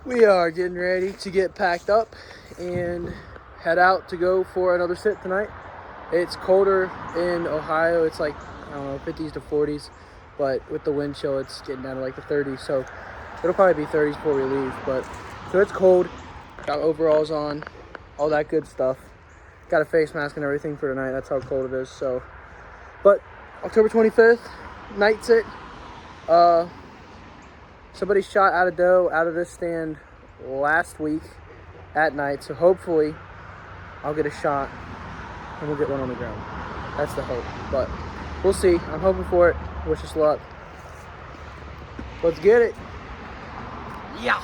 We are getting ready to get packed up and head out to go for another sit tonight. It's colder in Ohio. It's like, I don't know, 50s to 40s, but with the wind chill, it's getting down to like the 30s. So it'll probably be 30s before we leave. But so it's cold. Got overalls on, all that good stuff. Got a face mask and everything for tonight. That's how cold it is. So, but October 25th, night sit. Somebody shot out a doe out of this stand last week at night, so hopefully I'll get a shot and we'll get one on the ground. That's the hope, but we'll see. I'm hoping for it. Wish us luck. Let's get it. Yeah.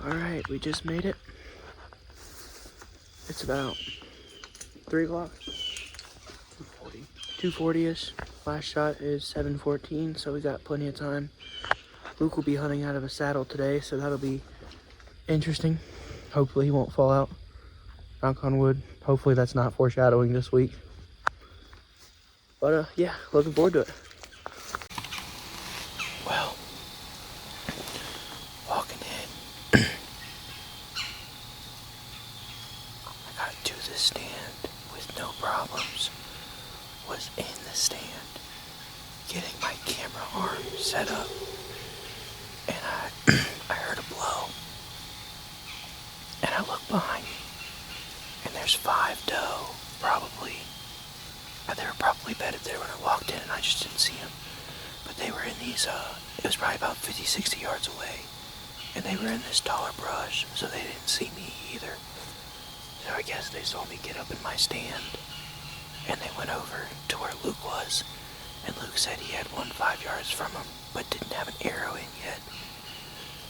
Alright, we just made it. It's about 3 o'clock. 2:40-ish. Last shot is 7:14, so we got plenty of time. Luke will be hunting out of a saddle today, so that'll be interesting. Hopefully he won't fall out. Knock on wood. Hopefully that's not foreshadowing this week. But yeah, looking forward to it. Well, walking in, I got to the stand with no problems. Was in the stand, getting my camera arm set up, and I heard a blow, and I look behind me, and there's 5 doe, probably. They were probably bedded there when I walked in, and I just didn't see them. But they were in these, it was probably about 50, 60 yards away, and they were in this taller brush, so they didn't see me either. So I guess they saw me get up in my stand, and they went over to where Luke was, and Luke said he had one 5 yards from him, but didn't have an arrow in yet.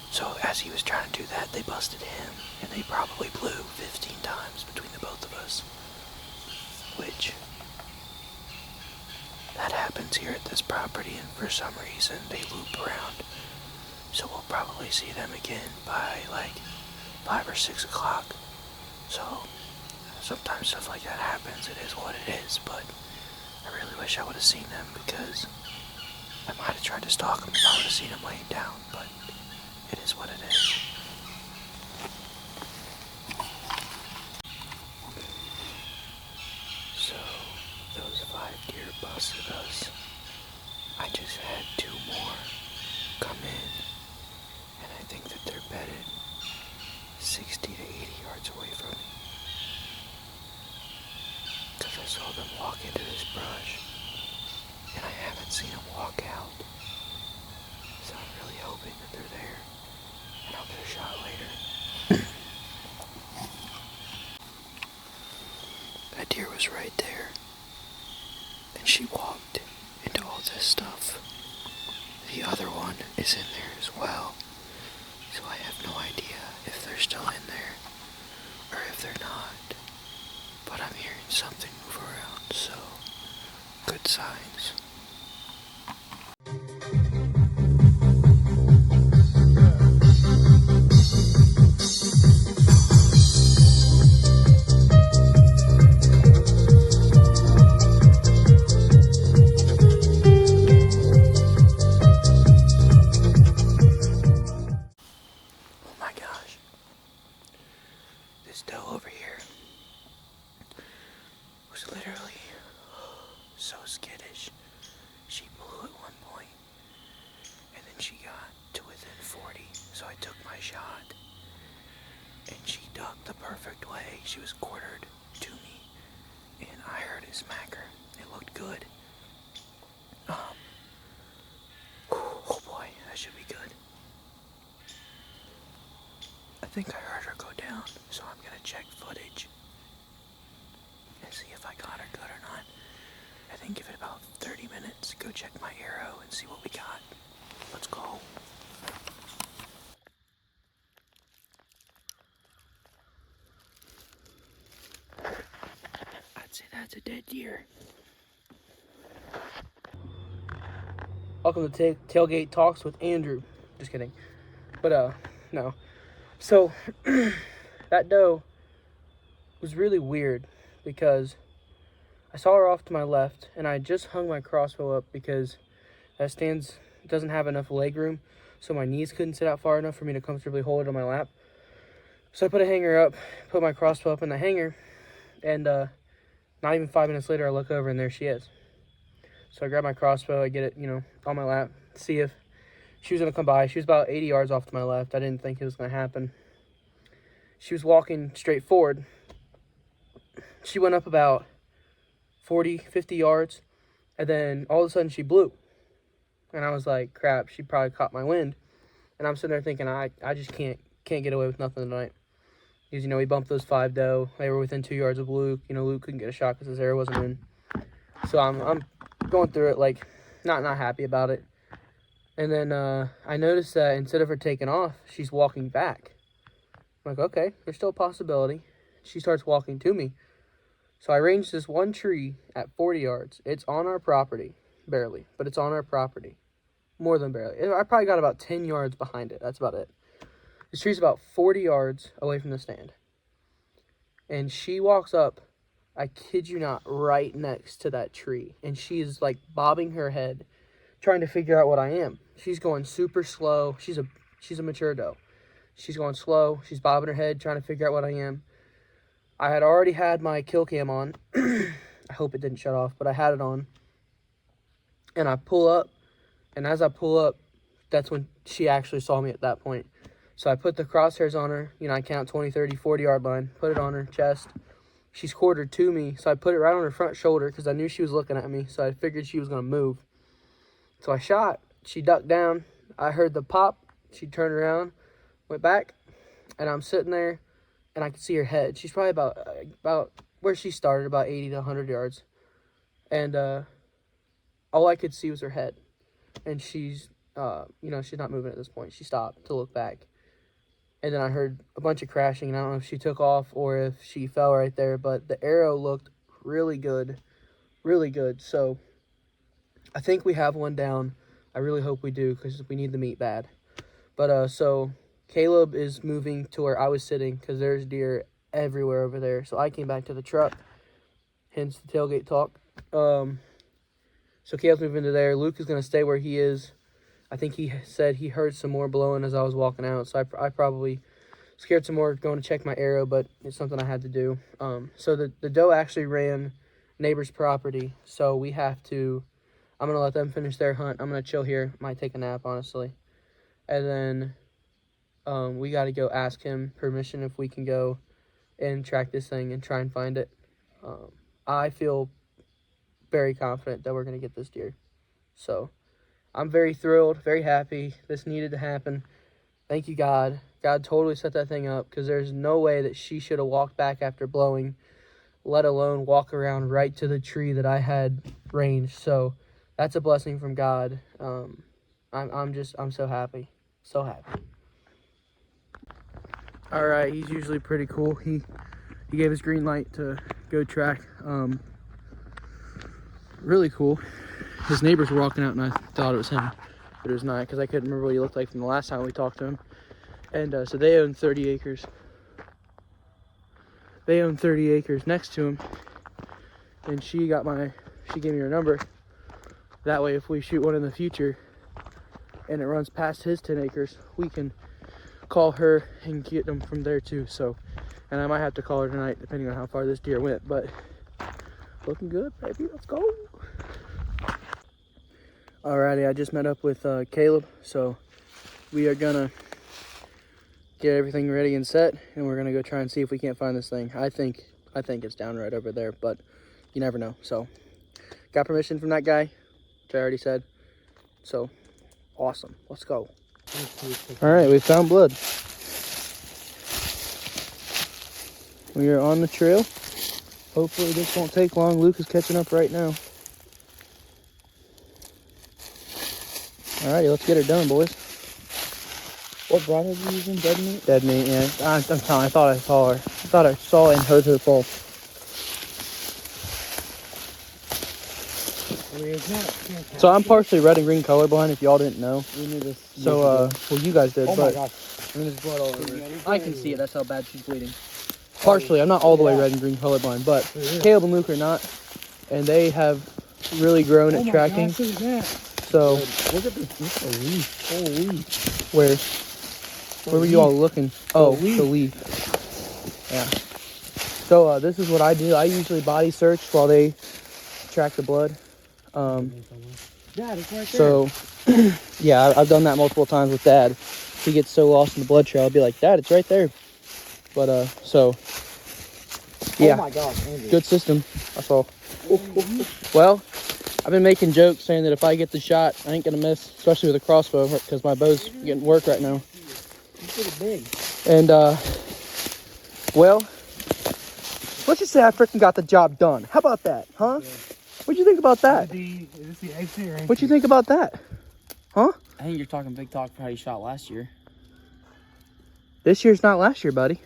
So as he was trying to do that, they busted him, and they probably blew 15 times between the both of us. Which, that happens here at this property, and for some reason they loop around. So we'll probably see them again by like 5 or 6 o'clock. So sometimes stuff like that happens. It is what it is, but I really wish I would have seen them, because I might have tried to stalk them if I would have seen them laying down, but it is what it is. So those 5 deer busted us. I just had 2 more come in, and I think that they're bedded 60 to 80 yards away from me. Because I saw them walk into this brush, and I haven't seen them walk out. So I'm really hoping that they're there, and I'll get a shot later. That deer was right there, and she walked into all this stuff. The other one is in there as well, so I have no idea if they're still in there, or if they're not. But I'm hearing something move around, so good signs. Oh my gosh. This doe over here was literally so skittish. She blew at one point, and then she got to within 40, so I took my shot, and she ducked the perfect way. She was quartered to me, and I heard it smack her. It looked good. Oh boy, that should be good. I think I heard her go down, so I'm gonna check footage and see if I got her good or not. I think give it about 30 minutes, go check my arrow and see what we got. Let's go. I'd say that's a dead deer. Welcome to Tailgate Talks with Andrew. Just kidding. But, no. So, that doe was really weird because I saw her off to my left, and I just hung my crossbow up because that stand doesn't have enough leg room, so my knees couldn't sit out far enough for me to comfortably hold it on my lap. So I put a hanger up, put my crossbow up in the hanger, and not even 5 minutes later, I look over, and there she is. So I grab my crossbow, I get it, on my lap, see if she was going to come by. She was about 80 yards off to my left. I didn't think it was going to happen. She was walking straight forward. She went up about 40, 50 yards, and then all of a sudden she blew. And I was like, crap, she probably caught my wind. And I'm sitting there thinking, I just can't get away with nothing tonight. Because, we bumped those 5 doe. They were within 2 yards of Luke. Luke couldn't get a shot because his arrow wasn't in. So I'm going through it, like, not happy about it. And then I noticed that instead of her taking off, she's walking back. I'm like, okay, there's still a possibility. She starts walking to me. So I ranged this one tree at 40 yards. It's on our property, barely, but it's on our property. More than barely. I probably got about 10 yards behind it. That's about it. This tree's about 40 yards away from the stand. And she walks up, I kid you not, right next to that tree. And she's like bobbing her head, trying to figure out what I am. She's going super slow. She's a mature doe. She's going slow. She's bobbing her head, trying to figure out what I am. I had already had my kill cam on. I hope it didn't shut off, but I had it on. And I pull up, and as I pull up, that's when she actually saw me at that point. So I put the crosshairs on her. I count 20, 30, 40-yard line. Put it on her chest. She's quartered to me, so I put it right on her front shoulder because I knew she was looking at me, so I figured she was going to move. So I shot. She ducked down. I heard the pop. She turned around, went back, and I'm sitting there, and I could see her head. She's probably about where she started, about 80 to 100 yards. And all I could see was her head. And she's, she's not moving at this point. She stopped to look back. And then I heard a bunch of crashing, and I don't know if she took off or if she fell right there, but the arrow looked really good, really good. So I think we have one down. I really hope we do because we need the meat bad. But so Caleb is moving to where I was sitting because there's deer everywhere over there. So I came back to the truck, hence the tailgate talk. So Caleb's moving to there. Luke is going to stay where he is. I think he said he heard some more blowing as I was walking out, so I probably scared some more going to check my arrow, but it's something I had to do. So the doe actually ran neighbor's property, so we have to, I'm going to let them finish their hunt. I'm going to chill here, might take a nap, honestly. And then we got to go ask him permission if we can go and track this thing and try and find it. I feel very confident that we're going to get this deer. So I'm very thrilled, very happy. This needed to happen. Thank you, God. God totally set that thing up because there's no way that she should have walked back after blowing, let alone walk around right to the tree that I had ranged. So that's a blessing from God. I'm so happy. So happy. All right, he's usually pretty cool. He gave us green light to go track. Really cool. His neighbors were walking out, and I thought it was him, but it was not because I couldn't remember what he looked like from the last time we talked to him. And so they own 30 acres. They own 30 acres next to him, and she gave me her number. That way, if we shoot one in the future, and it runs past his 10 acres, we can call her and get them from there too. So, and I might have to call her tonight, depending on how far this deer went. But looking good, baby. Let's go. Alrighty, I just met up with Caleb, so we are gonna get everything ready and set, and we're gonna go try and see if we can't find this thing. I think it's down right over there, but you never know. So, got permission from that guy, which I already said. So, awesome. Let's go. Alright, we found blood. We are on the trail. Hopefully this won't take long. Luke is catching up right now. Alrighty, let's get it done, boys. What bride are you using? Dead meat? Dead meat, yeah. I'm telling, I thought I saw her. I thought I saw and heard her fall. I mean, it's not fantastic. So I'm partially red and green colorblind, if y'all didn't know. We knew this. So, well, you guys did, Oh but my gosh. I mean, there's blood all over. I can see it. That's how bad she's bleeding. Partially, I'm not all the way red and green colorblind, but Caleb and Luke are not, and they have really grown at tracking. Gosh, look at that. So, Look at this. Look at the leaf. Holy. where were you all looking? Oh, the leaf. Yeah. So this is what I do. I usually body search while they track the blood. Dad, it's right there. So, yeah, I've done that multiple times with Dad. He gets so lost in the blood trail, I'll be like, Dad, it's right there. But, so, yeah. Oh my gosh, Andrew. Good system. That's all. Well, I've been making jokes saying that if I get the shot, I ain't going to miss, especially with a crossbow, because my bow's getting work right now. It's pretty big. And, well, let's just say I freaking got the job done. How about that, huh? Yeah. What'd you think about that? Is this the exit or entry? What'd you think about that? Huh? I think you're talking big talk for how you shot last year. This year's not last year, buddy.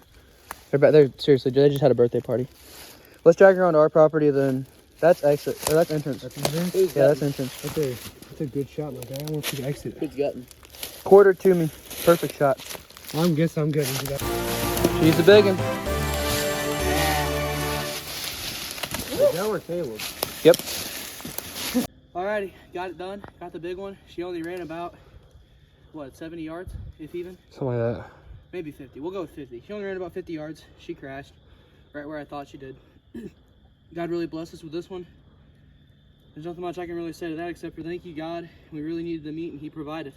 They're seriously, they just had a birthday party. Let's drag her onto our property, then that's exit. Or that's entrance. That's entrance? Yeah, that's entrance. That's a good shot, my guy. I want you to exit. Who's gutting? Quarter to me. Perfect shot. I'm guessing I'm good. She's a big one. Joe or Caleb? Yep. Alrighty, got it done. Got the big one. She only ran about, what, 70 yards, if even? Something like that. Maybe 50. We'll go with 50. She only ran about 50 yards. She crashed right where I thought she did. God really blessed us with this one. There's nothing much I can really say to that except for thank you, God. We really needed the meat and He provided.